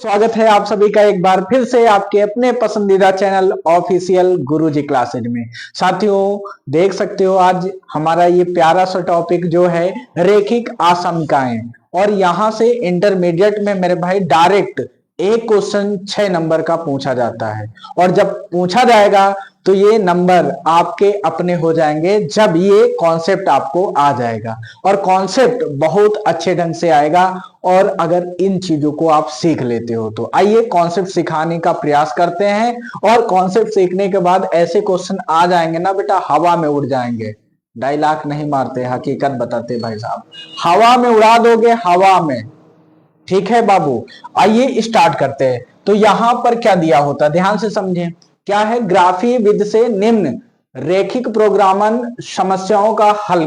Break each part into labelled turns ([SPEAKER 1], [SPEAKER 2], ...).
[SPEAKER 1] स्वागत है आप सभी का एक बार फिर से आपके अपने पसंदीदा चैनल ऑफिशियल गुरुजी क्लासेज में। साथियों, देख सकते हो आज हमारा ये प्यारा सा टॉपिक जो है रेखिक आसमिकाएं, और यहां से इंटरमीडिएट में मेरे भाई डायरेक्ट एक क्वेश्चन 6 नंबर का पूछा जाता है। और जब पूछा जाएगा तो ये नंबर आपके अपने हो जाएंगे जब ये कॉन्सेप्ट आपको आ जाएगा, और कॉन्सेप्ट बहुत अच्छे ढंग से आएगा। और अगर इन चीजों को आप सीख लेते हो तो आइए कॉन्सेप्ट सिखाने का प्रयास करते हैं। और कॉन्सेप्ट सीखने के बाद ऐसे क्वेश्चन आ जाएंगे ना बेटा, हवा में उड़ जाएंगे। डायलॉग नहीं मारते, हकीकत बताते भाई साहब, हवा में उड़ा दोगे, हवा में। ठीक है बाबू, आइए स्टार्ट करते हैं। तो यहां पर क्या दिया होता है, ध्यान से समझें। क्या है, ग्राफी विधि से निम्न रेखिक प्रोग्रामन समस्याओं का हल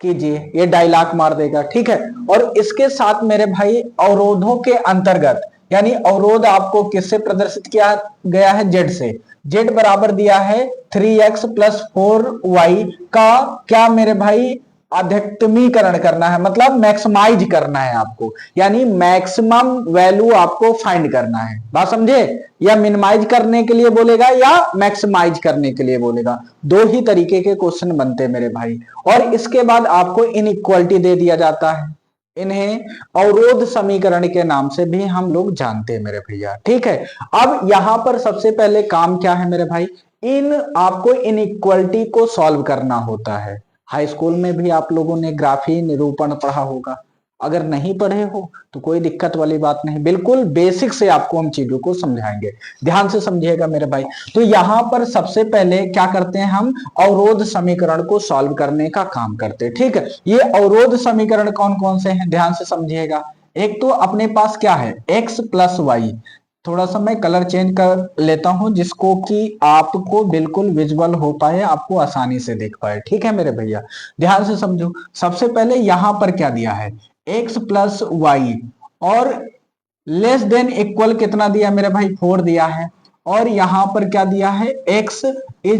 [SPEAKER 1] कीजिए। ये डायलॉग मार देगा, ठीक है। और इसके साथ मेरे भाई अवरोधों के अंतर्गत, यानी अवरोध आपको किससे प्रदर्शित किया गया है, जेड से। जेड बराबर दिया है 3x + 4y का क्या मेरे भाई, अधिकतमीकरण करना है, मतलब मैक्सिमाइज करना है आपको, यानी मैक्सिमम वैल्यू आपको फाइंड करना है। बात समझे? या मिनिमाइज करने के लिए बोलेगा या मैक्सिमाइज करने के लिए बोलेगा, दो ही तरीके के क्वेश्चन बनते हैं मेरे भाई। और इसके बाद आपको इनइक्वालिटी दे दिया जाता है। इन्हें अवरोध समीकरण के नाम से भी हम लोग जानते हैं मेरे भैया, ठीक है। अब यहां पर सबसे पहले काम क्या है मेरे भाई, इन आपको इनइक्वालिटी को सॉल्व करना होता है। हाई स्कूल में भी आप लोगों ने ग्राफी निरूपण पढ़ा होगा, अगर नहीं पढ़े हो तो कोई दिक्कत वाली बात नहीं, बिल्कुल बेसिक से आपको हम चीजों को समझाएंगे। ध्यान से समझिएगा मेरे भाई। तो यहां पर सबसे पहले क्या करते हैं, हम अवरोध समीकरण को सॉल्व करने का काम करते हैं, ठीक है। ये अवरोध समीकरण कौन कौन से हैं, ध्यान से समझिएगा। एक तो अपने पास क्या है, x + y। थोड़ा सा मैं कलर चेंज कर लेता हूं जिसको कि आपको बिल्कुल विजुअल हो पाए, आपको आसानी से देख पाए, ठीक है मेरे भैया। ध्यान से समझो। सबसे पहले यहां पर क्या दिया है, x + y, और लेस देन इक्वल कितना दिया मेरे भाई, 4 दिया है। और यहां पर क्या दिया है, x >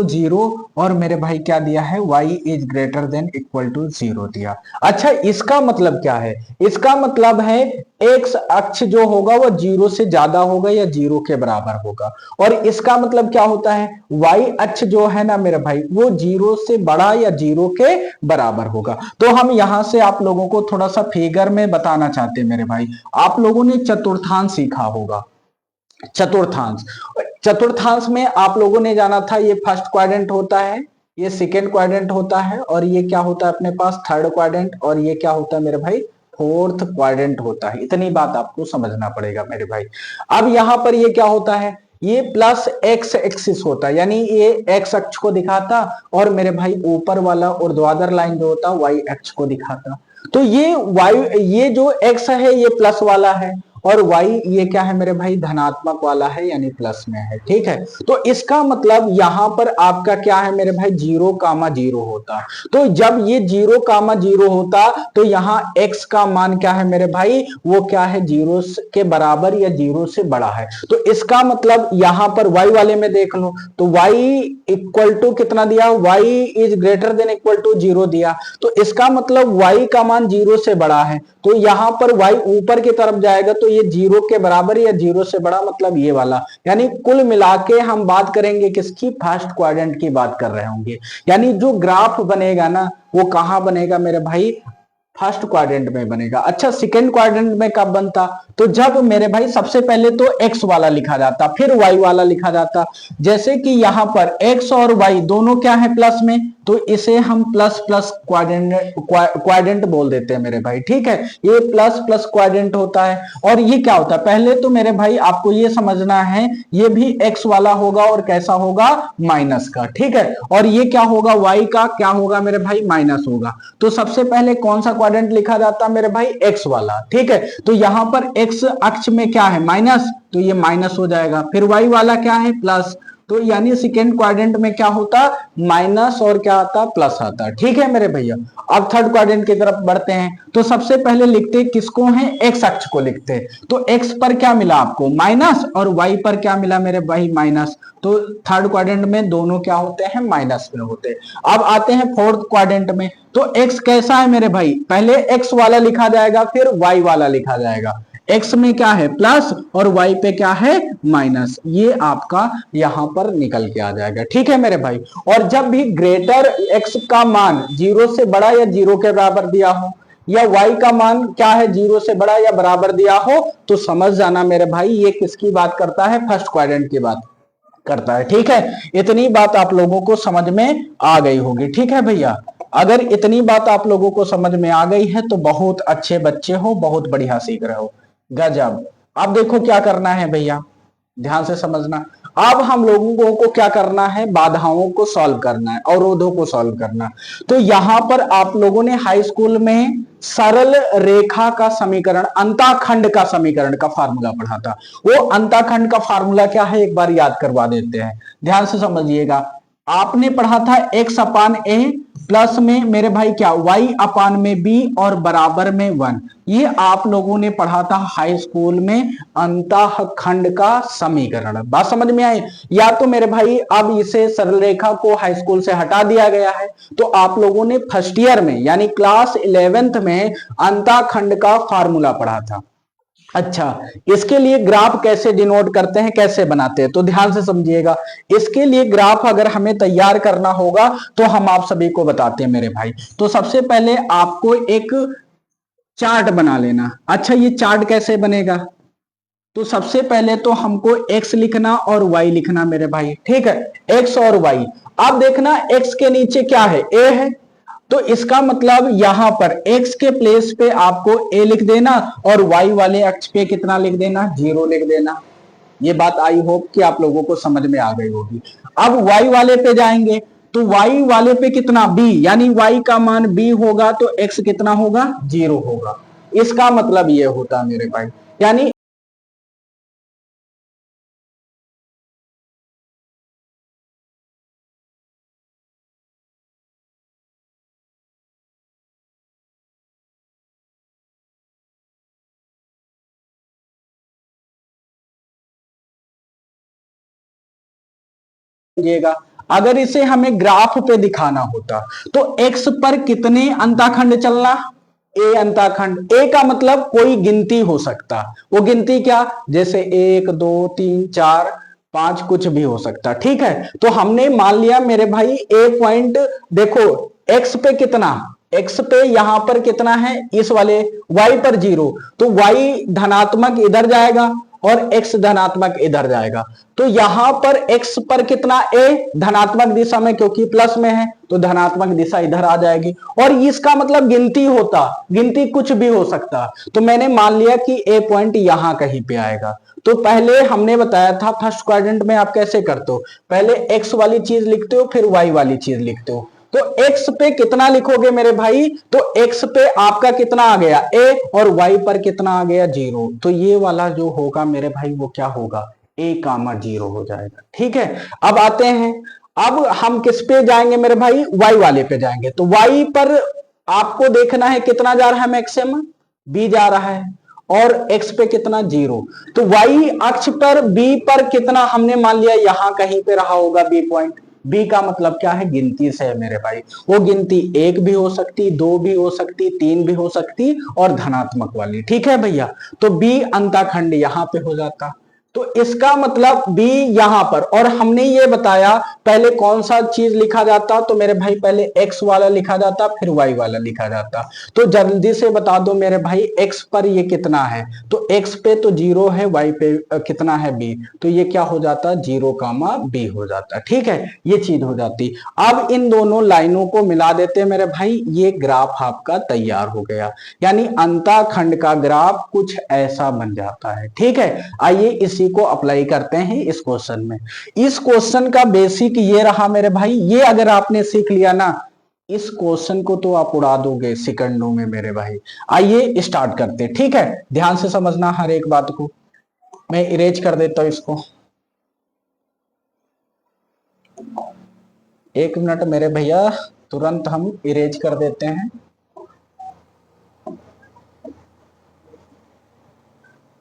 [SPEAKER 1] 0, और मेरे भाई क्या दिया है, y > 0 दिया। अच्छा, इसका मतलब क्या है, इसका मतलब है x अक्ष जो होगा वो 0 से ज्यादा होगा या 0 के बराबर होगा। और इसका मतलब क्या होता है, y अक्ष जो है ना मेरे भाई, वो 0 से बड़ा या 0 के बराबर होगा। तो हम यहां से आप लोगों को थोड़ा सा फिगर में बताना चाहते हैं मेरे भाई। आप लोगों ने चतुर्थांश सीखा होगा, चतुर्थांश। चतुर्थांश में आप लोगों ने जाना था, ये फर्स्ट क्वाड्रेंट होता है, ये सेकेंड क्वाड्रेंट होता है, और ये क्या होता है अपने पास, थर्ड क्वाड्रेंट, और ये क्या होता है मेरे भाई, फोर्थ क्वाड्रेंट होता है। इतनी बात आपको समझना पड़ेगा मेरे भाई। अब यहां पर ये क्या होता है, ये प्लस एक्स एक्सिस होता है, यानी ये एक्स अक्ष को दिखाता, और मेरे भाई ऊपर वाला ऊर्ध्वाधर लाइन जो होता वाई अक्ष को दिखाता। तो ये जो एक्स है ये प्लस वाला है, और y ये क्या है मेरे भाई, धनात्मक वाला है, यानी प्लस में है, ठीक है। तो इसका मतलब यहां पर आपका क्या है मेरे भाई, 0, 0 होता। तो जब ये 0, 0 होता तो यहाँ x का मान क्या है मेरे भाई, वो क्या है, 0 के बराबर या 0 से बड़ा है। तो इसका मतलब यहां पर y वाले में देख लो, तो y = कितना दिया, y > 0 दिया। तो इसका मतलब y का मान 0 से बड़ा है, तो यहां पर y ऊपर की तरफ जाएगा, तो ये 0 के बराबर या 0 से बड़ा, मतलब ये वाला। यानी कुल मिला के हम बात करेंगे किसकी, फर्स्ट क्वाड्रेंट की बात कर रहे होंगे। यानी जो ग्राफ बनेगा ना वो कहां बनेगा मेरे भाई, फर्स्ट क्वाड्रेंट में बनेगा। अच्छा, सेकंड क्वाड्रेंट में कब बनता, तो जब मेरे भाई सबसे पहले तो x वाला लिखा जाता, फिर y वाला लिखा जाता। जैसे कि यहां पर x और y दोनों क्या है, प्लस में, तो इसे हम प्लस प्लस क्वाड्रेंट बोल देते हैं मेरे भाई, ठीक है। ये प्लस प्लस क्वाड्रेंट होता है। और ये क्या होता है, पहले तो मेरे भाई आपको ये समझना है, ये भी x वाला होगा, और कैसा होगा, माइनस का, ठीक है। और ये क्या होगा, y का क्या होगा मेरे भाई, माइनस होगा। तो सबसे पहले कौन सा क्वाड्रेंट लिखा जाता मेरे भाई, x वाला, ठीक है। तो यहां पर x अक्ष में क्या है, माइनस, तो ये माइनस हो जाएगा। फिर y वाला क्या है, प्लस, तो यानी सेकेंड क्वाड्रेंट में क्या होता, माइनस, और क्या आता, प्लस आता, ठीक है मेरे भैया। अब थर्ड क्वाड्रेंट की तरफ बढ़ते हैं, तो सबसे पहले लिखते किसको हैं, एक्स अक्ष को लिखते हैं। तो एक्स पर क्या मिला आपको, माइनस, और वाई पर क्या मिला मेरे भाई, माइनस। तो थर्ड क्वाड्रेंट में दोनों क्या होते हैं, माइनस में होते हैं। अब आते हैं फोर्थ क्वाड्रेंट में, तो एक्स कैसा है मेरे भाई, पहले एक्स वाला लिखा जाएगा, फिर वाई वाला लिखा जाएगा। x में क्या है प्लस और y पे क्या है माइनस, ये आपका यहां पर निकल के आ जाएगा। ठीक है मेरे भाई, और जब भी ग्रेटर x का मान 0 से बड़ा या 0 के बराबर दिया हो, या y का मान क्या है 0 से बड़ा या बराबर दिया हो, तो समझ जाना मेरे भाई ये किसकी बात करता है, फर्स्ट क्वाड्रेंट की बात करता है। ठीक है, इतनी बात आप लोगों को समझ में आ गई होगी। ठीक है भैया, अगर इतनी बात आप लोगों को समझ में आ गई है तो बहुत अच्छे बच्चे हो, बहुत बढ़िया सीख रहे हो, गजब। अब देखो क्या करना है भैया, ध्यान से समझना। अब हम लोगों को क्या करना है, बाधाओं को सॉल्व करना है, अवरोधों को सॉल्व करना। तो यहां पर आप लोगों ने हाई स्कूल में सरल रेखा का समीकरण, अंताखंड का समीकरण का फार्मूला पढ़ा था। वो अंताखंड का फार्मूला क्या है एक बार याद करवा देते हैं, ध्यान से समझिएगा। आपने पढ़ा था x अपान ए प्लस में मेरे भाई क्या y अपान में b और बराबर में 1। ये आप लोगों ने पढ़ा था हाई स्कूल में अंतःखंड का समीकरण। बात समझ में आई? या तो मेरे भाई अब इसे सरल रेखा को हाई स्कूल से हटा दिया गया है, तो आप लोगों ने फर्स्ट ईयर में यानी क्लास 11th में अंतःखंड का फार्मूला पढ़ा था। अच्छा, इसके लिए ग्राफ कैसे डिनोट करते हैं, कैसे बनाते हैं, तो ध्यान से समझिएगा। इसके लिए ग्राफ अगर हमें तैयार करना होगा तो हम आप सभी को बताते हैं मेरे भाई। तो सबसे पहले आपको एक चार्ट बना लेना। अच्छा, ये चार्ट कैसे बनेगा, तो सबसे पहले तो हमको x लिखना और y लिखना मेरे भाई। ठीक है, x और y। अब देखना x के नीचे क्या है, a है, तो इसका मतलब यहां पर x के प्लेस पे आपको a लिख देना और y वाले अक्ष पे कितना लिख देना, 0 लिख देना। ये बात आई होप कि आप लोगों को समझ में आ गई होगी। अब y वाले पे जाएंगे तो y वाले पे कितना b, यानी y का मान b होगा तो x कितना होगा, 0 होगा। इसका मतलब ये होता मेरे भाई, यानी अगर इसे हमें ग्राफ पे दिखाना होता तो x पर कितने अंताखंड चलना, ए अंताखंड। ए का मतलब कोई गिनती हो सकता, वो गिनती क्या, जैसे 1 2 3 4 5 कुछ भी हो सकता। ठीक है, तो हमने मान लिया मेरे भाई ए पॉइंट, देखो एक्स पे कितना, एक्स पे यहां पर कितना है इस वाले, वाई पर 0, तो वाई धनात्मक इधर जाएगा और x धनात्मक इधर जाएगा। तो यहां पर x पर कितना a धनात्मक दिशा में, क्योंकि प्लस में है तो धनात्मक दिशा इधर आ जाएगी। और इसका मतलब गिनती होता, गिनती कुछ भी हो सकता, तो मैंने मान लिया कि a पॉइंट यहां कहीं पे आएगा। तो पहले हमने बताया था फर्स्ट क्वाड्रेंट में आप कैसे करते हो, पहले x वाली चीज लिखते हो फिर y वाली चीज लिखते हो। तो x पे कितना लिखोगे मेरे भाई, तो x पे आपका कितना आ गया a और y पर कितना आ गया 0। तो ये वाला जो होगा मेरे भाई वो क्या होगा, a कामा 0 हो जाएगा। ठीक है, अब आते हैं, अब हम किस पे जाएंगे मेरे भाई, y वाले पे जाएंगे। तो y पर आपको देखना है कितना जा रहा है मैक्सिमम, b जा रहा है और x पे कितना 0। तो y अक्ष पर b पर कितना हमने मान लिया यहां कहीं पे रहा होगा b पॉइंट। बी का मतलब क्या है, गिनती से है मेरे भाई। वो गिनती 1 भी हो सकती, 2 भी हो सकती, 3 भी हो सकती और धनात्मक वाली। ठीक है भैया, तो बी अंताखंड यहां पे हो जाता। तो इसका मतलब बी यहां पर, और हमने ये बताया पहले कौन सा चीज लिखा जाता, तो मेरे भाई पहले एक्स वाला लिखा जाता फिर वाई वाला लिखा जाता। तो जल्दी से बता दो मेरे भाई एक्स पर ये कितना है, तो एक्स पे तो 0 है, वाई पे कितना है बी, तो ये क्या हो जाता 0 कामा बी हो जाता। ठीक है, ये चीज हो जाती। अब इन दोनों लाइनों को मिला देते मेरे भाई, ये ग्राफ आपका तैयार हो गया, यानी अंतःखंड का ग्राफ कुछ ऐसा बन जाता है। ठीक है, आइए इसी को अप्लाई करते हैं इस क्वेश्चन में। इस क्वेश्चन का बेसिक ये रहा मेरे भाई, ये अगर आपने सीख लिया ना, इस क्वेश्चन को तो आप उड़ा दोगे सेकंडों में मेरे भाई। आइए स्टार्ट करते हैं। ठीक है, ध्यान से समझना हर एक बात को। मैं इरेज कर देता हूं इसको, एक मिनट मेरे भैया, तुरंत हम इरेज कर देते हैं।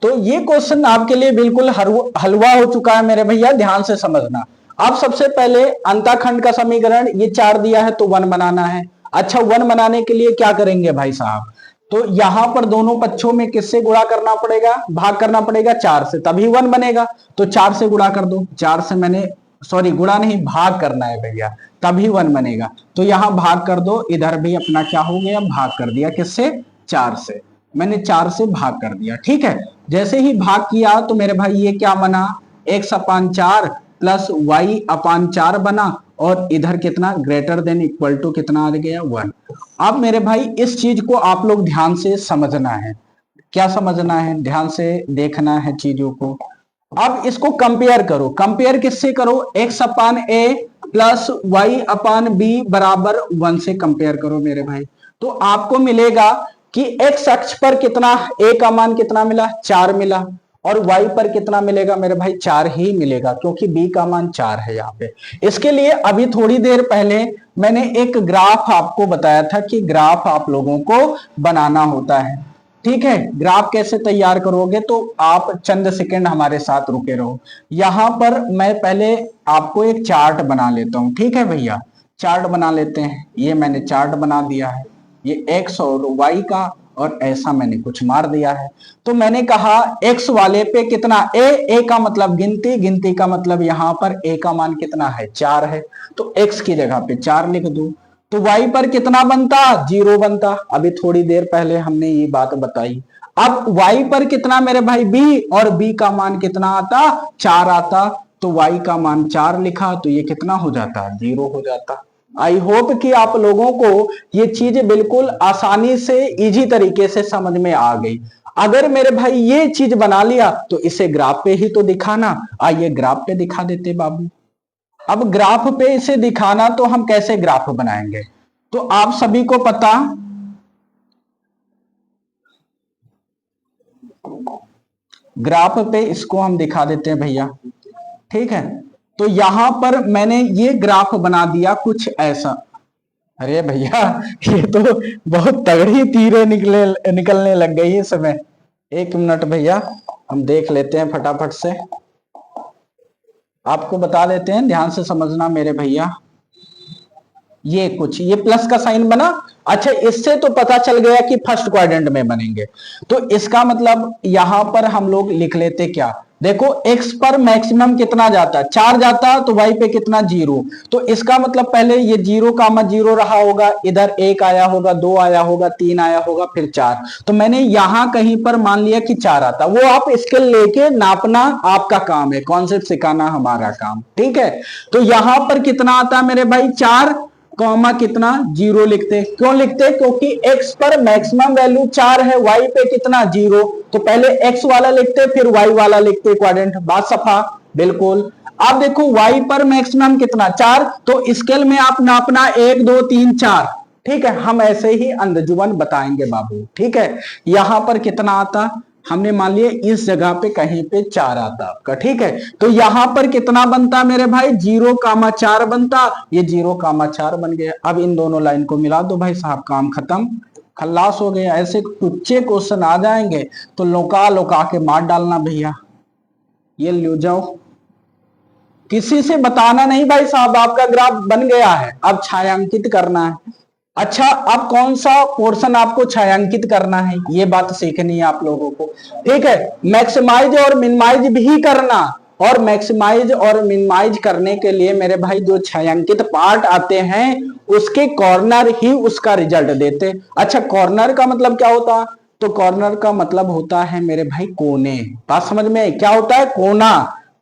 [SPEAKER 1] तो ये क्वेश्चन आपके लिए बिल्कुल हलवा हो चुका है मेरे भैया, ध्यान से समझना। अब सबसे पहले अंतःखंड का समीकरण ये 4 दिया है तो 1 बनाना है। अच्छा, 1 बनाने के लिए क्या करेंगे भाई साहब, तो यहां पर दोनों पक्षों में किससे गुणा करना पड़ेगा, भाग करना पड़ेगा 4 से, तभी 1 बनेगा। तो 4 से गुणा कर दो, 4 से मैंने सॉरी गुणा नहीं भाग करना है भैया, तभी 1 बनेगा। तो यहां भाग कर दो, इधर भी अपना क्या हो गया, भाग कर दिया, किससे, 4 से। मैंने 4 से भाग कर दिया, ठीक है। जैसे ही भाग किया तो मेरे भाई ये क्या बना, x/4 प्लस y/4 बना, और इधर कितना ग्रेटर देन इक्वल टू कितना आ गया, 1। अब मेरे भाई इस चीज को आप लोग ध्यान से समझना है। क्या समझना है, ध्यान से देखना है चीजों को। अब इसको कंपेयर करो, कंपेयर किससे करो, x/a प्लस y/b बराबर 1 से कंपेयर करो मेरे भाई। तो आपको मिलेगा कि x अक्ष पर कितना, a का मान कितना मिला, 4 मिला, और y पर कितना मिलेगा मेरे भाई, 4 ही मिलेगा, क्योंकि b का मान 4 है यहाँ पे। इसके लिए अभी थोड़ी देर पहले मैंने एक ग्राफ आपको बताया था कि ग्राफ आप लोगों को बनाना होता है, ठीक है। ग्राफ कैसे तैयार करोगे, तो आप चंद सेकंड हमारे साथ रुके रहो। यहां पर मैं पहले आपको एक चार्ट बना लेता हूं, ठीक है भैया। चार्ट बना लेते हैं, ये मैंने चार्ट बना दिया है, ये x और y का, और ऐसा मैंने कुछ मार दिया है। तो मैंने कहा x वाले पे कितना, a का मतलब गिनती, गिनती का मतलब यहां पर a का मान कितना है, 4 है, तो x की जगह पे 4 लिख दूं। तो y पर कितना बनता, 0 बनता। अभी थोड़ी देर पहले हमने ये बात बताई। अब y पर कितना मेरे भाई, b, और b का मान कितना आता, 4 आता। तो y का मान 4 लिखा, तो ये कितना हो जाता, 0 हो जाता। आई होप कि आप लोगों को ये चीज बिल्कुल आसानी से, इजी तरीके से समझ में आ गई। अगर मेरे भाई ये चीज बना लिया तो इसे ग्राफ पे ही तो दिखाना। आइए ग्राफ पे दिखा देते बाबू। अब ग्राफ पे इसे दिखाना, तो हम कैसे ग्राफ बनाएंगे, तो आप सभी को पता, ग्राफ पे इसको हम दिखा देते हैं भैया, ठीक है। तो यहां पर मैंने ये ग्राफ बना दिया कुछ ऐसा। अरे भैया ये तो बहुत तगड़ी तीरें निकलने लग गई इस समय। एक मिनट भैया, हम देख लेते हैं फटाफट से, आपको बता देते हैं, ध्यान से समझना मेरे भैया। ये कुछ, ये प्लस का साइन बना, अच्छा इससे तो पता चल गया कि फर्स्ट क्वाड्रेंट में बनेंगे। तो इसका मतलब यहां पर हम लोग लिख लेते क्या, देखो x पर मैक्सिमम कितना जाता है, 4 जाता, तो y पे कितना, 0। तो इसका मतलब पहले ये 0,0 रहा होगा, इधर 1 आया होगा, 2 आया होगा, 3 आया होगा, फिर 4। तो मैंने यहां कहीं पर मान लिया कि 4 आता, वो आप स्केल लेके नापना आपका काम है, कॉन्सेप्ट सिखाना हमारा काम, ठीक है। तो यहां पर कितना आता मेरे भाई, 4 कॉमा कितना, 0 लिखते। क्यों लिखते, क्योंकि x पर मैक्सिमम वैल्यू 4 है, y पे कितना, 0। तो पहले x वाला लिखते, फिर y वाला लिखते, क्वाड्रेंट, बात सफा, बिल्कुल। अब देखो y पर मैक्सिमम कितना, 4, तो स्केल में आप नापना 1 2 3 4, ठीक है। हम ऐसे ही अंदजुबन बताएंगे बाबू, ठीक है। यहां पर कितना आता, हमने मान लिया इस जगह पे कहीं पे 4 आता आपका, ठीक है। तो यहां पर कितना बनता मेरे भाई, 0,4 बनता, ये 0,4 बन गया। अब इन दोनों लाइन को मिला दो भाई साहब, काम खत्म, खल्लास हो गया। ऐसे कुछ क्वेश्चन आ जाएंगे तो लौका लौका के मार डालना भैया। ये ले जाओ, किसी से बताना नहीं भाई साहब, आपका ग्राफ बन गया है, अब छायांकित करना है। अच्छा, अब कौन सा पोर्शन आपको छायांकित करना है, ये बात सीखनी है आप लोगों को, ठीक है। मैक्सिमाइज और मिनिमाइज भी करना, और मैक्सिमाइज और मिनिमाइज करने के लिए मेरे भाई जो छायांकित पार्ट आते हैं उसके कॉर्नर ही उसका रिजल्ट देते। अच्छा, कॉर्नर का मतलब क्या होता, तो कॉर्नर का मतलब होता है मेरे भाई कोने, बात समझ में, क्या होता है, कोना,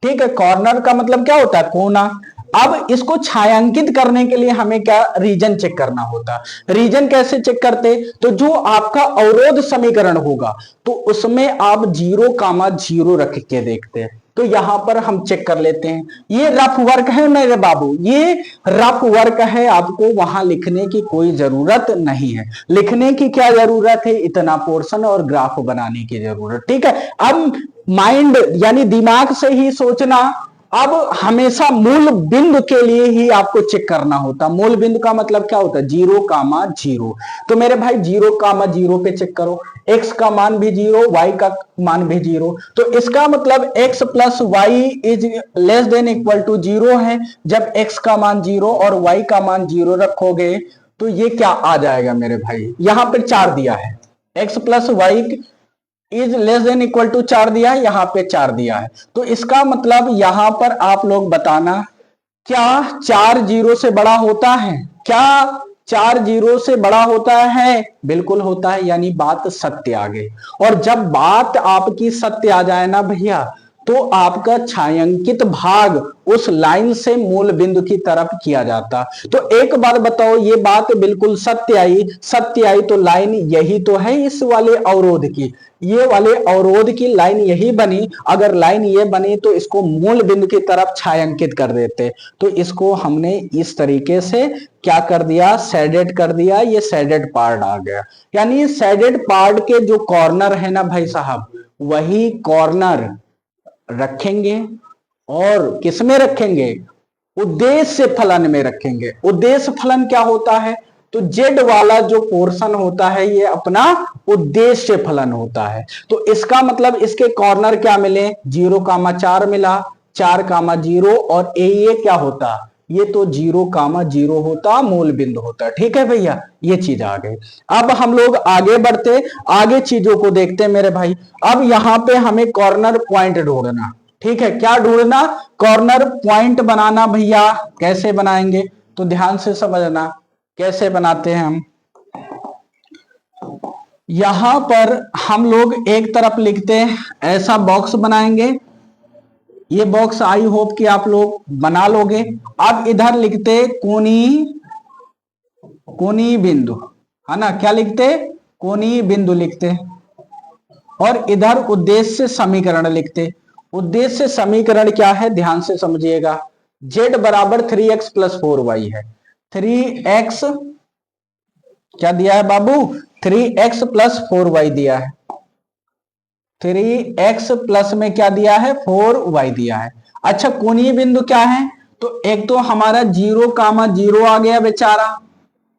[SPEAKER 1] ठीक है। कॉर्नर का मतलब क्या होता है, कोना। अब इसको छायांकित करने के लिए हमें क्या, रीजन चेक करना होता। रीजन कैसे चेक करते, तो जो आपका अवरोध समीकरण होगा तो उसमें आप 0,0 रख के देखते हैं। तो यहां पर हम चेक कर लेते हैं, ये रफ वर्क है मेरे बाबू, ये रफ वर्क है, आपको वहां लिखने की कोई जरूरत नहीं है। लिखने की क्या जरूरत है, इतना पोर्शन और ग्राफ बनाने की जरूरत, ठीक है। अब माइंड यानी दिमाग से ही सोचना। अब हमेशा मूल बिंदु के लिए ही आपको चेक करना होता। मूल बिंदु का मतलब क्या होता है, 0,0। तो मेरे भाई 0,0 पे चेक करो, x का मान भी 0, y का मान भी 0। तो इसका मतलब x plus Y is less than equal to 0 है। जब x का मान 0 और y का मान 0 रखोगे तो ये क्या आ जाएगा मेरे भाई, यहां पर 4 दिया है, X plus Y is less than equal to 4 दिया है, यहां पे 4 दिया है। तो इसका मतलब यहां पर आप लोग बताना, क्या 4 जीरो से बड़ा होता है? क्या 4 जीरो से बड़ा होता है? बिल्कुल होता है, यानी बात सत्य आ गई। और जब बात आपकी सत्य आ जाए ना भैया, तो आपका छायांकित भाग उस लाइन से मूल बिंदु की तरफ किया जाता। तो एक बार बताओ, ये बात बिल्कुल सत्य आई, सत्य आई तो लाइन यही तो है इस वाले अवरोध की, ये वाले अवरोध की लाइन यही बनी। अगर लाइन ये बनी तो इसको मूल बिंदु की तरफ छायांकित कर देते। तो इसको हमने इस तरीके से क्या कर दिया, शेडेड कर दिया, ये शेडेड पार्ट आ गया। यानी शेडेड पार्ट के जो कॉर्नर है ना भाई साहब, वही कॉर्नर रखेंगे और किसमें रखेंगे? उद्देश्य फलन में रखेंगे। उद्देश्य फलन क्या होता है? तो जेड वाला जो पोर्शन होता है ये अपना उद्देश्य फलन होता है। तो इसका मतलब इसके कॉर्नर क्या मिले? 0,4 मिला, 4,0 और ये क्या होता? ये तो 0,0 होता, मूल बिंदु होता। ठीक है भैया, ये चीज आ गई। अब हम लोग आगे बढ़ते, आगे चीजों को देखते हैं मेरे भाई। अब यहां पे हमें कॉर्नर पॉइंट ढूंढना। ठीक है, क्या ढूंढना? कॉर्नर पॉइंट बनाना भैया। कैसे बनाएंगे? तो ध्यान से समझना कैसे बनाते हैं हम। यहां पर हम लोग एक तरफ लिखते हैं, ऐसा बॉक्स बनाएंगे। ये बॉक्स आई होप कि आप लोग बना लोगे। अब इधर लिखते कोणीय कोणीय बिंदु, है ना? क्या लिखते? कोणीय बिंदु लिखते। और इधर उद्देश्य समीकरण लिखते। उद्देश्य समीकरण क्या है? ध्यान से समझिएगा। z बराबर 3x प्लस 4y है। 3x क्या दिया है बाबू? 3x प्लस 4y दिया है। 3x प्लस में क्या दिया है? 4y दिया है। अच्छा, कोणीय बिंदु क्या है? तो एक तो हमारा 0,0 आ गया बेचारा,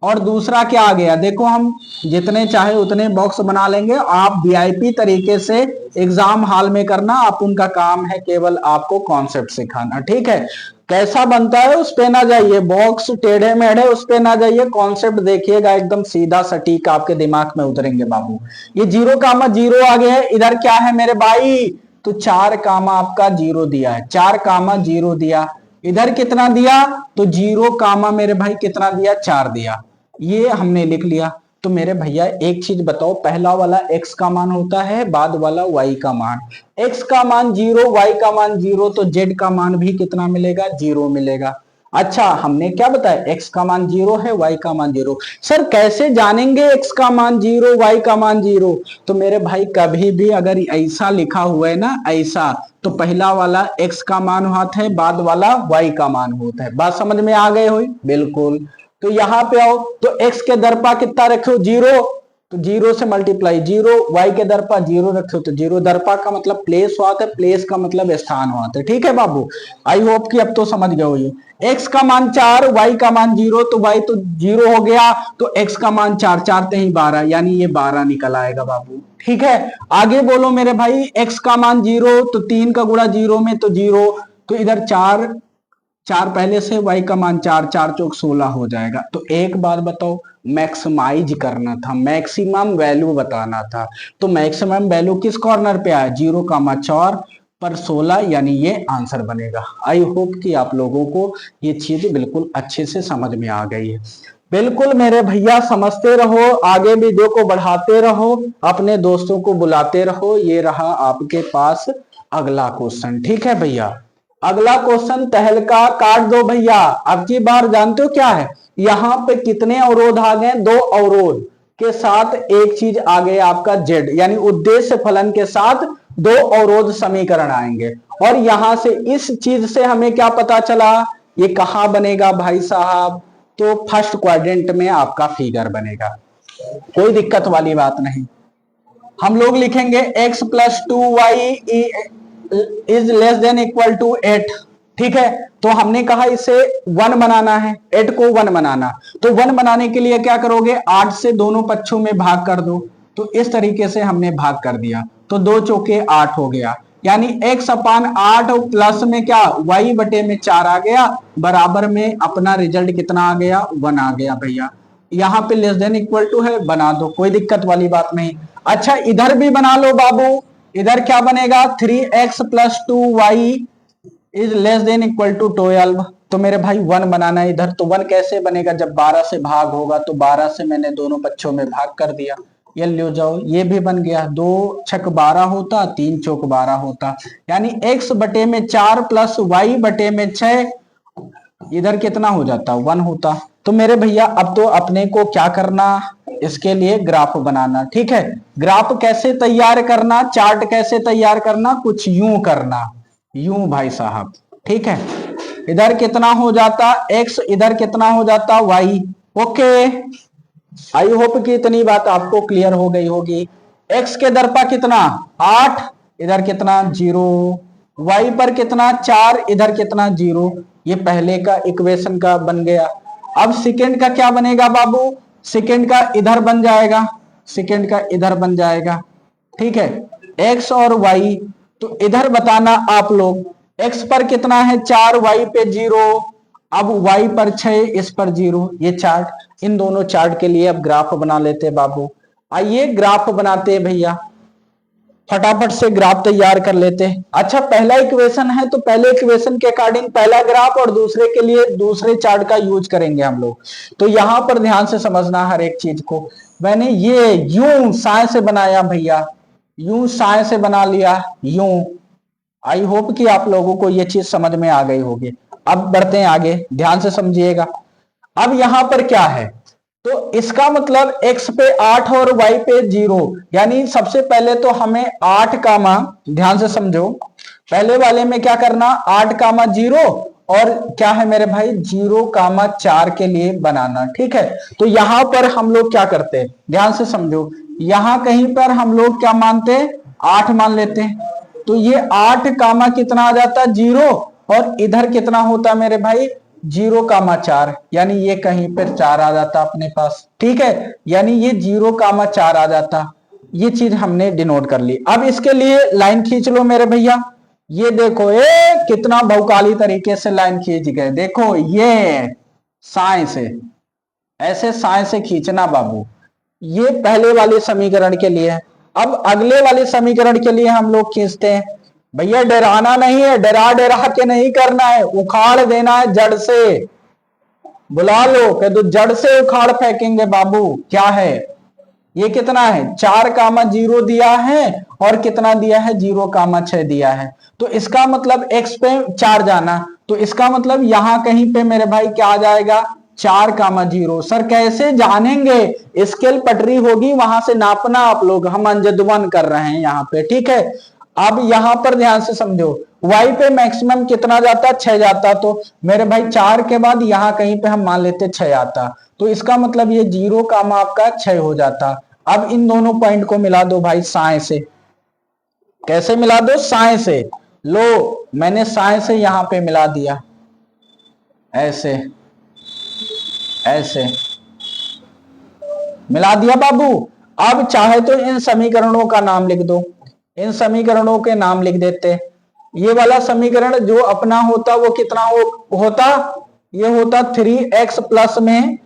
[SPEAKER 1] और दूसरा क्या आ गया? देखो, हम जितने चाहे उतने बॉक्स बना लेंगे। आप वीआईपी तरीके से एग्जाम हॉल में करना, आप उनका काम है केवल आपको कॉन्सेप्ट सिखाना। ठीक है, कैसा बनता है उस पे ना जाइए, बॉक्स टेढ़े मेढ़े उस पे ना जाइए, कॉन्सेप्ट देखिएगा, एकदम सीधा सटीक आपके दिमाग में उतरेंगे बाबू। ये 0,0 आ गया है, इधर क्या है मेरे भाई? तो 4,0 दिया है, 4,0 दिया। इधर कितना दिया? तो 0, मेरे भाई कितना दिया? 4 दिया। ये हमने लिख लिया। तो मेरे भैया एक चीज बताओ, पहला वाला x का मान होता है, बाद वाला y का मान। x का मान 0, y का मान 0, तो z का मान भी कितना मिलेगा? 0 मिलेगा। अच्छा, हमने क्या बताया? x का मान 0 है, y का मान 0। सर कैसे जानेंगे x का मान 0, y का मान 0? तो मेरे भाई कभी भी अगर ऐसा लिखा हुआ है ना, ऐसा, तो पहला वाला x का मान होता है, बाद वाला y का मान होता है। बात समझ में आ गए हो? बिल्कुल। तो यहां पे आओ, तो x के दर पर कितना रखो? 0, तो 0 से मल्टीप्लाई 0, y के दर पर 0 रखो, तो 0 दर पर का मतलब प्लेस हुआ है, प्लेस का मतलब स्थान हुआ है। ठीक है बाबू, आई होप कि अब तो समझ गए हो। ये x का मान 4, y का मान 0, तो y तो 0 हो गया, तो x का मान 4, 4 ते ही 12, यानी ये 12 निकल आएगा बाबू। ठीक है, आगे बोलो मेरे भाई। x का मान 0, तो 3 का गुणा 0 में तो 0, तो इधर 4, 4 पहले से, y का मान 4, 4 चौक 16 हो जाएगा। तो एक बात बताओ, मैक्सिमाइज करना था, मैक्सिमम वैल्यू बताना था। तो मैक्सिमम वैल्यू किस कॉर्नर पे आया? 0,4 पर 16, यानी ये आंसर बनेगा। आई होप कि आप लोगों को ये चीज बिल्कुल अच्छे से समझ में आ गई है। बिल्कुल मेरे भैया, समझते रहो, आगे वीडियो को बढ़ाते रहो, अपने दोस्तों को बुलाते रहो। ये रहा आपके पास अगला क्वेश्चन। ठीक है भैया, अगला क्वेश्चन तहलका काट दो भैया। अब की बार जानते हो क्या है? यहां पे कितने अवरोध आ गए? 2 अवरोध के साथ एक चीज आ गई आपका जेड, यानी उद्देश्य फलन के साथ 2 अवरोध समीकरण आएंगे। और यहां से इस चीज से हमें क्या पता चला? ये कहां बनेगा भाई साहब? तो फर्स्ट क्वाड्रेंट में आपका फिगर बनेगा, कोई दिक्कत वाली बात नहीं। हम लोग लिखेंगे x plus 2y is less than equal to 8। ठीक है, तो हमने कहा इसे 1 बनाना है, 8 को 1 बनाना। तो 1 बनाने के लिए क्या करोगे? 8 से दोनों पक्षों में भाग कर दो। तो इस तरीके से हमने भाग कर दिया, तो 2 चौके 8 हो गया, यानी x अपान 8 और प्लस में क्या? y बटे में 4 आ गया, बराबर में अपना रिजल्ट कितना आ गया? 1 आ गया भैया। यहाँ पे लेस देन इक्वल टू है, बना दो, कोई दिक्कत वाली बात नहीं। अच्छा इधर भी बना लो बाबू, इधर क्या बनेगा 3x plus 2y is less than equal to 12। तो मेरे भाई 1 बनाना है इधर, तो 1 कैसे बनेगा, जब 12 से भाग होगा, तो 12 से मैंने दोनों बच्चों में भाग कर दिया, ये ले जाओ, ये भी बन गया, 2 छक 12 होता, 3 चौक 12 होता, यानी x बटे में 4 प्लस y बटे में 6, इधर कितना हो जाता 1 होता। तो मेरे भैया अब तो अपने को क्या करना, इसके लिए ग्राफ बनाना, ठीक है। ग्राफ कैसे तैयार करना, चार्ट कैसे तैयार करना, कुछ यूं करना, यूं भाई साहब, ठीक है। इधर कितना हो जाता x, इधर कितना हो जाता y। ओके, आई होप कि इतनी बात आपको क्लियर हो गई होगी। x के दर पर कितना 8, इधर कितना 0, y पर कितना 4, इधर कितना 0, ये पहले का इक्वेशन का बन गया। अब सेकंड का क्या बनेगा बाबू, सेकंड का इधर बन जाएगा, सेकंड का इधर बन जाएगा, ठीक है, x और y। तो इधर बताना आप लोग, x पर कितना है 4, y पे 0, अब y पर 6, इस पर 0, ये चार्ट, इन दोनों चार्ट के लिए अब ग्राफ बना लेते बाबू। आइए ग्राफ बनाते हैं भैया, फटाफट से ग्राफ तैयार कर लेते हैं। अच्छा पहला इक्वेशन है तो पहले इक्वेशन के अकॉर्डिंग पहला ग्राफ, और दूसरे के लिए दूसरे चार्ट का यूज करेंगे हम लोग। तो यहां पर ध्यान से समझना हर एक चीज को। मैंने ये यूं साय से बनाया भैया, यूं साय से बना लिया, यूं। आई होप कि आप लोगों को ये चीज समझ में आ गई होगी। अब बढ़ते हैं आगे, ध्यान से समझिएगा। अब यहां पर क्या है, तो इसका मतलब x पे 8 और y पे 0, यानी सबसे पहले तो हमें 8 कामा, ध्यान से समझो, पहले वाले में क्या करना 8 कामा 0, और क्या है मेरे भाई 0 कामा 4 के लिए बनाना, ठीक है। तो यहां पर हम लोग क्या करते हैं, ध्यान से समझो, यहां कहीं पर हम लोग क्या मानते हैं 8 मान लेते हैं। तो ये 8 कामा कितना आ जाता 0, और इधर कितना होता मेरे भाई 0 कामा 4, यानी ये कहीं पर 4 आ जाता अपने पास, ठीक है, यानी ये 0 कामा 4 आ जाता। ये चीज हमने डिनोट कर ली। अब इसके लिए लाइन खींच लो मेरे भैया, ये देखो कितना बहुकाली तरीके से लाइन खींच गए, देखो ये साए से, ऐसे साए से खींचना बाबू। ये पहले वाले समीकरण के लिए है। अब अगले वाले समीकरण के लिए हम लोग खींचते हैं। भैया डराना नहीं है, डरा डरा के नहीं करना है, उखाड़ देना है जड़ से। बुला लो कि तो जड़ से उखाड़ फेंकेंगे बाबू। क्या है ये, कितना है 4 कामा 0 दिया है, और कितना दिया है 0 कामा 6 दिया है। तो इसका मतलब x पे 4 जाना, तो इसका मतलब यहां कहीं पे मेरे भाई क्या आ जाएगा 4 कामा 0। सर कैसे जानेंगे, स्केल पटरी होगी वहां से नापना आप लोग, हम अंजदवन कर रहे हैं यहाँ पे, ठीक है। अब यहां पर ध्यान से समझो, y पे मैक्सिमम कितना जाता 6 जाता, तो मेरे भाई 4 के बाद यहां कहीं पे हम मान लेते 6 आता, तो इसका मतलब ये 0 कामा आपका 6 हो जाता। अब इन दोनों पॉइंट को मिला दो भाई साए से, कैसे मिला दो साए से, लो मैंने साए से यहां पे मिला दिया, ऐसे ऐसे मिला दिया बाबू। अब चाहे तो इन समीकरणों का नाम लिख दो, इन समीकरणों के नाम लिख देते। ये वाला समीकरण जो अपना होता वो कितना होता, ये होता 3x प्लस में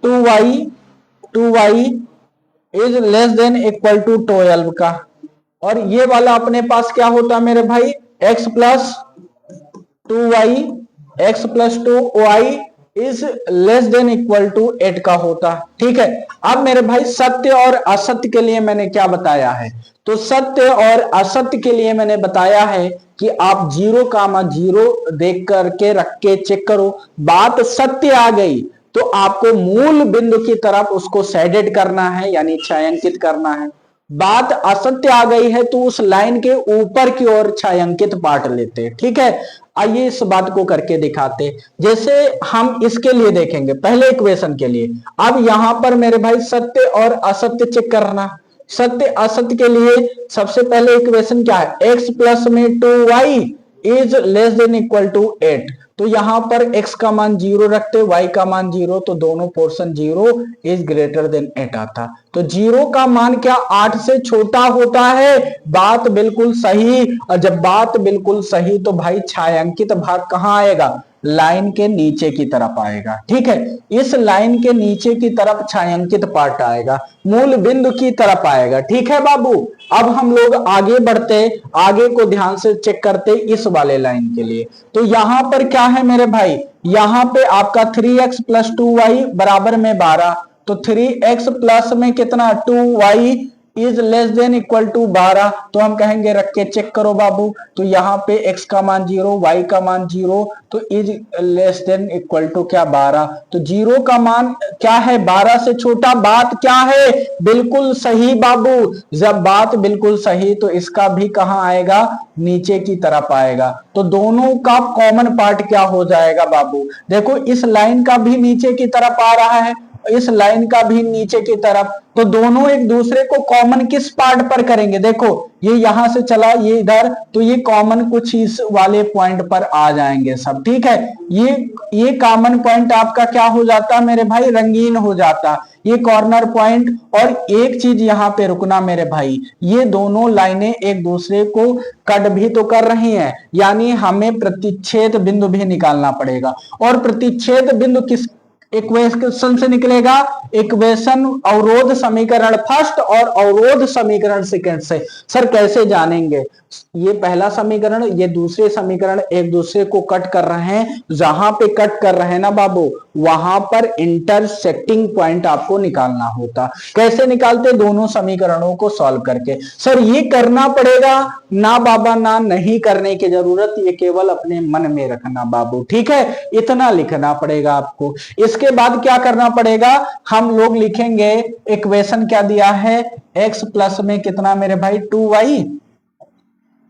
[SPEAKER 1] 2y is less than equal to 12 का, और ये वाला अपने पास क्या होता मेरे भाई x plus 2y is less than equal to 8 का होता, ठीक है। अब मेरे भाई सत्य और असत्य के लिए मैंने क्या बताया है, तो सत्य और असत्य के लिए मैंने बताया है कि आप 0 कामा 0 देख करके रख के चेक करो, बात सत्य आ गई तो आपको मूल बिंदु की तरफ उसको शेडेड करना है, यानी छायांकित करना है। बात असत्य आ गई है तो उस लाइन के ऊपर की ओर छायांकित पार्ट लेते, ठीक है। आइए इस बात को करके दिखाते, जैसे हम इसके लिए देखेंगे पहले इक्वेशन के लिए। अब यहां पर मेरे भाई सत्य और असत्य चेक करना। सत्य असत्य के लिए सबसे पहले इक्वेशन क्या है, x प्लस में 2y is less than equal to 8, तो यहां पर x का मान 0 रखते, y का मान 0, तो दोनों पोर्शन 0 इज ग्रेटर देन 8 आता। तो 0 का मान क्या 8 से छोटा होता है, बात बिल्कुल सही। और जब बात बिल्कुल सही तो भाई छायांकित भाग कहां आएगा, लाइन के नीचे की तरफ आएगा। ठीक है, इस लाइन के नीचे की तरफ छायांकित पार्ट आएगा, मूल बिंदु की तरफ आएगा। ठीक है बाबू, अब हम लोग आगे बढ़ते, आगे को ध्यान से चेक करते इस वाले लाइन के लिए। तो यहां पर क्या है मेरे भाई, यहां पे आपका 3x प्लस 2y बराबर में 12, तो 3x प्लस में कितना 2y is less than equal to 12, तो हम कहेंगे रख के चेक करो बाबू। तो यहाँ पे x का मान 0, y का मान 0, तो is less than equal to क्या 12, तो 0 का मान क्या है 12 से छोटा। बात क्या है, बिल्कुल सही बाबू, जब बात बिल्कुल सही तो इसका भी कहां आएगा, नीचे की तरफ आएगा। तो दोनों का कॉमन पार्ट क्या हो जाएगा बाबू, देखो इस लाइन का भी नीचे की तरफ आ रहा है, इस लाइन का भी नीचे की तरफ, तो दोनों एक दूसरे को कॉमन किस पार्ट पर करेंगे, देखो ये यहां से चला ये इधर, तो ये कॉमन कुछ इस वाले पॉइंट पर आ जाएंगे सब। ठीक है, ये कॉमन पॉइंट आपका क्या हो जाता मेरे भाई, रंगीन हो जाता, ये कॉर्नर पॉइंट। और एक चीज यहां पे रुकना मेरे भाई, ये दोनों लाइनें एक दूसरे को कट भी तो कर रही हैं, यानी हमें प्रतिच्छेद बिंदु भी निकालना पड़ेगा। और प्रतिच्छेद बिंदु किस इक्वेशन से निकलेगा, इक्वेशन अवरोध समीकरण फर्स्ट और अवरोध समीकरण सेकंड से। सर कैसे जानेंगे, ये पहला समीकरण ये दूसरे समीकरण एक दूसरे को कट कर रहे हैं, जहां पे कट कर रहे हैं ना बाबू वहां पर इंटरसेक्टिंग पॉइंट आपको निकालना होता। कैसे निकालते, दोनों समीकरणों को सॉल्व करके। सर ये करना पड़ेगा ना बाबा, ना नहीं करने की जरूरत, ये केवल अपने मन में रखना बाबू। ठीक है, इतना लिखना पड़ेगा आपको। इसके बाद क्या करना पड़ेगा, हम लोग लिखेंगे इक्वेशन क्या दिया है, x प्लस में कितना मेरे भाई 2y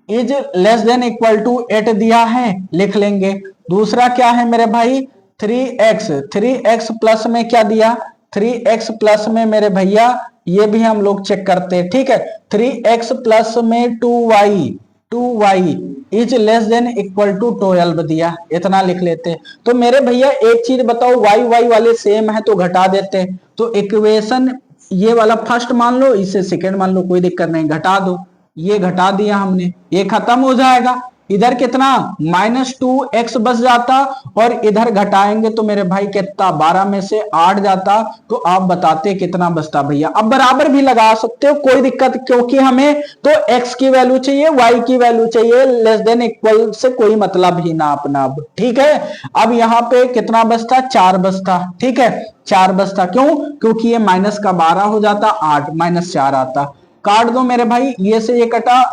[SPEAKER 1] is less than equal to 8 दिया है, लिख लेंगे। दूसरा क्या है मेरे भाई 3x प्लस में क्या दिया, 3x प्लस में मेरे भैया ये भी हम लोग चेक करते हैं। ठीक है, 3x प्लस में 2y is less than equal to 12 दिया, इतना लिख लेते। तो मेरे भैया एक चीज बताओ, y वाले सेम है तो घटा देते, तो इक्वेशन ये वाला फर्स्ट मान लो, इसे सेकंड मान लो, कोई दिक्कत नहीं, घटा दो, ये घटा दिया हमने, ये खत्म हो जाएगा। इधर कितना -2x बच जाता, और इधर घटाएंगे तो मेरे भाई कितना 12 में से 8 जाता, तो आप बताते कितना बचता भैया। अब बराबर भी लगा सकते हो, कोई दिक्कत, क्योंकि हमें तो x की वैल्यू चाहिए, y की वैल्यू चाहिए, लेस देन इक्वल से कोई मतलब ही ना अपना। ठीक है, अब यहाँ पे कितना बचता, 4 बचता। ठीक है, 4 बचता, क्यों, क्योंकि ये माइनस का 12 हो जाता, 8 -4 आता, काट दो मेरे भाई, ये से ये कटा,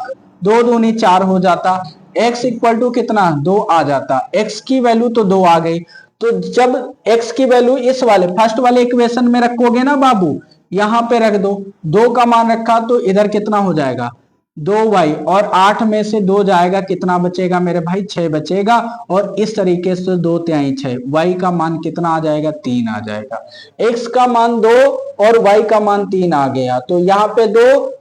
[SPEAKER 1] 2 दूनी 4 हो जाता, x इक्वल टू कितना 2 आ जाता, x की वैल्यू तो 2 आ गई। तो जब x की वैल्यू इस वाले फर्स्ट वाले इक्वेशन में रखोगे ना बाबू, यहां पे रख दो, 2 का मान रखा तो इधर कितना हो जाएगा 2y, और 8 में से 2 जाएगा, कितना बचेगा मेरे भाई 6 बचेगा, और इस तरीके से 2 तिहाई 6, y का मान कितना आ जाएगा 3 आ जाएगा, x का मान 2 और y का मान 3 आ गया, तो यहाँ पे 2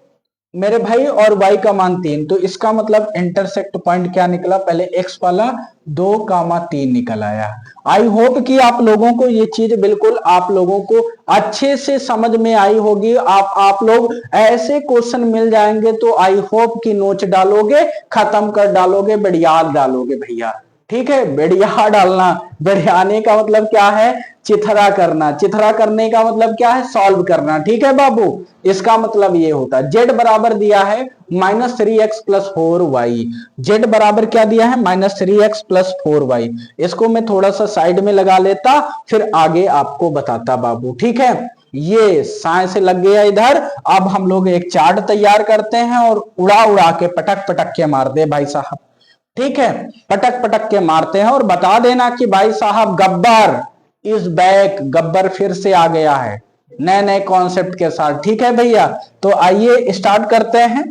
[SPEAKER 1] मेरे भाई और y का मान 3, तो इसका मतलब इंटरसेक्ट पॉइंट क्या निकला, पहले x वाला 2,3 निकल आया। आई होप कि आप लोगों को ये चीज बिल्कुल आप लोगों को अच्छे से समझ में आई होगी। आप लोग ऐसे क्वेश्चन मिल जाएंगे तो आई होप कि नोच डालोगे, खत्म कर डालोगे, बढ़िया डालोगे भैया। ठीक है, बढ़िया डालना, बढ़ियाने का मतलब क्या है, चिथरा करना, चिथरा करने का मतलब क्या है, सॉल्व करना। ठीक है बाबू, इसका मतलब ये होता है। z बराबर दिया है -3x प्लस 4y, z बराबर क्या दिया है -3x प्लस 4y। इसको मैं थोड़ा सा साइड में लगा लेता, फिर आगे आपको बताता बाबू। ठीक है, ये साए से लग गया इधर। अब हम लोग एक चार्ट तैयार करते हैं और उड़ा उड़ा के पटक पटक के मार दे भाई साहब। ठीक है, पटक पटक के मारते हैं और बता देना कि भाई साहब गब्बर इज बैक, गब्बर फिर से आ गया है नए नए कॉन्सेप्ट के साथ। ठीक है भैया, तो आइए स्टार्ट करते हैं।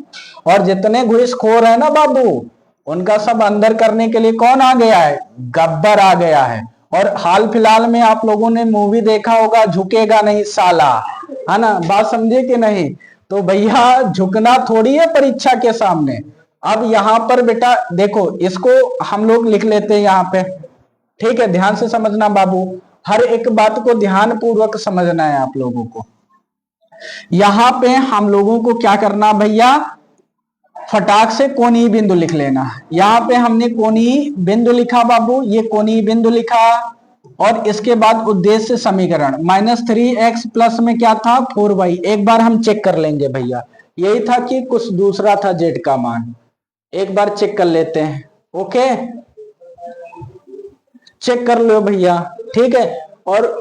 [SPEAKER 1] और जितने घुसखोर है ना बाबू, उनका सब अंदर करने के लिए कौन आ गया है, गब्बर आ गया है। और हाल फिलहाल में आप लोगों ने मूवी देखा होगा झुकेगा नहीं साला, है ना, बात समझे कि नहीं। तो भैया झुकना थोड़ी है परीक्षा के सामने। अब यहां पर बेटा देखो, इसको हम लोग लिख लेते हैं यहां पे। ठीक है, ध्यान से समझना बाबू, हर एक बात को ध्यान पूर्वक समझना है आप लोगों को। यहां पे हम लोगों को क्या करना भैया, फटाक से कोणीय बिंदु लिख लेना। यहाँ पे हमने कोणीय बिंदु लिखा बाबू, ये कोणीय बिंदु लिखा, और इसके बाद उद्देश्य समीकरण -3x प्लस में क्या था 4y। एक बार हम चेक कर लेंगे भैया, यही था कि कुछ दूसरा था z का मान, एक बार चेक कर लेते हैं। ओके, चेक कर लो भैया, ठीक है। और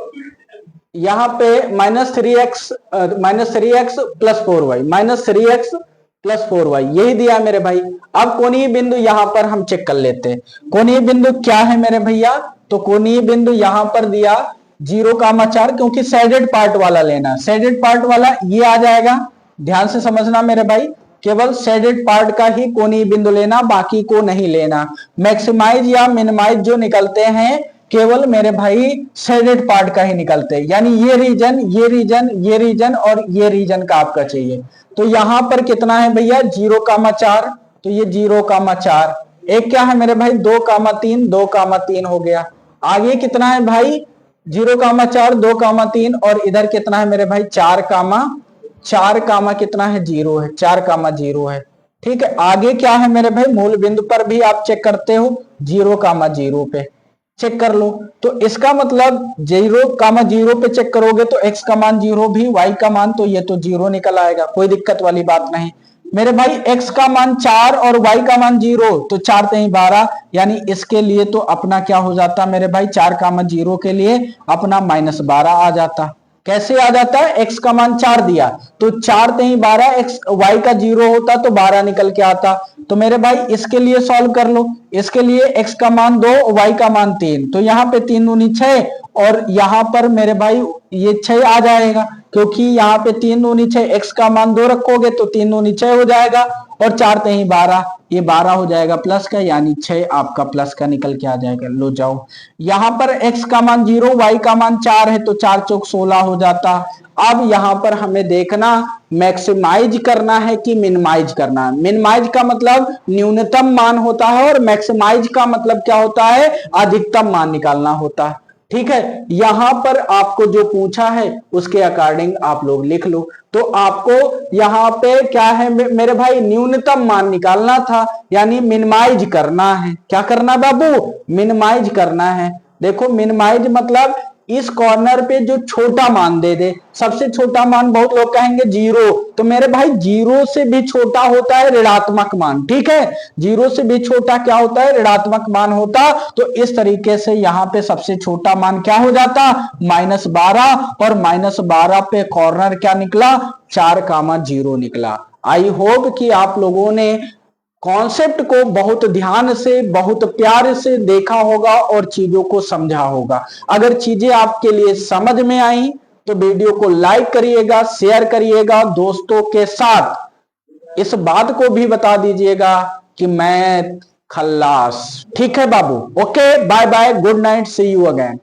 [SPEAKER 1] यहाँ पे -3x plus 4y, -3x plus 4y यही दिया मेरे भाई। अब कोणीय बिंदु यहां पर हम चेक कर लेते हैं, कोणीय बिंदु क्या है मेरे भैया। तो कोणीय बिंदु यहां पर दिया 0,4, क्योंकि शेडेड पार्ट वाला लेना, शेडेड पार्ट वाला ये आ जाएगा। ध्यान से समझना मेरे भाई, केवल शेडेड पार्ट का ही कोणीय बिंदु लेना, बाकी को नहीं लेना। मैक्सिमाइज या मिनिमाइज जो निकलते हैं केवल मेरे भाई शेडेड पार्ट का ही निकलते हैं, यानी ये रीजन, ये रीजन, ये रीजन और ये रीजन का आपका चाहिए। तो यहां पर कितना है भैया 0,4, तो ये 0,4। एक क्या है मेरे भाई 2,3, 2,3 हो गया। आगे कितना है भाई 0,4, 2,3, और इधर कितना है मेरे भाई 4, कितना है 0 है, 4,0 है। ठीक है, आगे क्या है मेरे भाई मूल बिंदु पर भी आप चेक करते हो 0,0 पे चेक कर लो। तो इसका मतलब 0,0 पे चेक करोगे तो x का मान 0 भी, y का मान तो ये तो 0 निकल आएगा, कोई दिक्कत वाली बात नहीं मेरे भाई। x का मान 4 और y का मान 0, तो 4 3 12, यानी इसके लिए तो अपना क्या हो जाता मेरे भाई 4,0 के लिए अपना -12 आ जाता। कैसे आ जाता है, x का मान 4 दिया तो 4 3 12, x y का 0 होता तो 12 निकल के आता। तो मेरे भाई इसके लिए सॉल्व कर लो, इसके लिए x का मान 2, y का मान 3, तो यहाँ पे 3 दूनी 6, और यहाँ पर मेरे भाई ये 6 आ जाएगा, क्योंकि यहाँ पे 3 दूनी 6, x का मान 2 रखोगे तो 3 दूनी 6 हो जाएगा, और 4 3 12, ये 12 हो जाएगा प्लस का, यानी 6 आपका प्लस का निकल के आ जाएगा। लो जाओ, यहाँ पर x का मान 0, y का मान 4 है, तो 4 चौक 16 हो जाता। अब यहां पर हमें देखना मैक्सिमाइज करना है कि मिनिमाइज करना है। मिनिमाइज का मतलब न्यूनतम मान होता है, और मैक्सिमाइज का मतलब क्या होता है, अधिकतम मान निकालना होता है। ठीक है, यहां पर आपको जो पूछा है उसके अकॉर्डिंग आप लोग लिख लो। तो आपको यहां पे क्या है मेरे भाई न्यूनतम मान निकालना था, यानी मिनिमाइज करना है। क्या करना बाबू, मिनिमाइज करना है। देखो मिनिमाइज मतलब इस कॉर्नर पे जो छोटा मान दे दे, सबसे छोटा मान बहुत लोग कहेंगे 0, तो मेरे भाई 0 से भी छोटा होता है ऋणात्मक मान। ठीक है, 0 से भी छोटा क्या होता है, ऋणात्मक मान होता। तो इस तरीके से यहाँ पे सबसे छोटा मान क्या हो जाता -12, और -12 पे कॉर्नर क्या निकला 4,0 निकला। आई होप कि आप लोगों ने कॉन्सेप्ट को बहुत ध्यान से, बहुत प्यार से देखा होगा और चीजों को समझा होगा। अगर चीजें आपके लिए समझ में आई तो वीडियो को लाइक करिएगा, शेयर करिएगा दोस्तों के साथ। इस बात को भी बता दीजिएगा कि मैं खल्लास। ठीक है बाबू, okay, bye bye, good night, see you again.